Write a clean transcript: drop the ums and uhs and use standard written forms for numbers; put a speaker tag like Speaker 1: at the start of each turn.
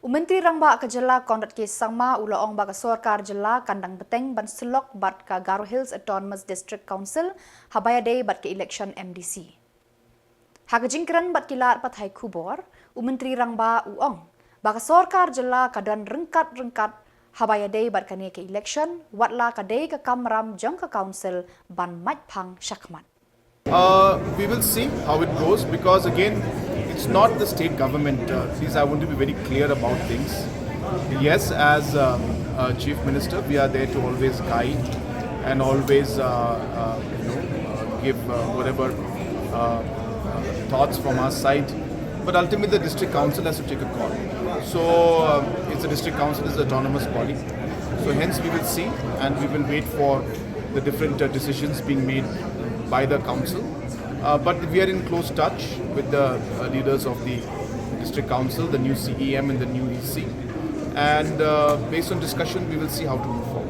Speaker 1: Menteri Rangba ke Jylla kondat ke Sangma ulaong ba ke Sorkar Jylla kandang beteng ban selok bat ke Garo Hills Autonomous District Council habaya day bat ke Elekshon MDC. Hagajingkran bat kilat pathai Khubor, Menteri Rangba uong ba ke Sorkar Jylla kadan rengkat habaya day bat kane ke Elekshon watla ka day ke kamram jang ke council ban maj Phang shakmat.
Speaker 2: We will see how it goes because again, it's not the state government. Please, I want to be very clear about things. Yes, as Chief Minister, we are there to always guide and always give whatever thoughts from our side. But ultimately, the district council has to take a call. So it's the district council is the autonomous body. So hence we will see and we will wait for the different decisions being made by the council. But we are in close touch with the leaders of the district council, the new CEM and the new EC. And based on discussion, we will see how to move forward.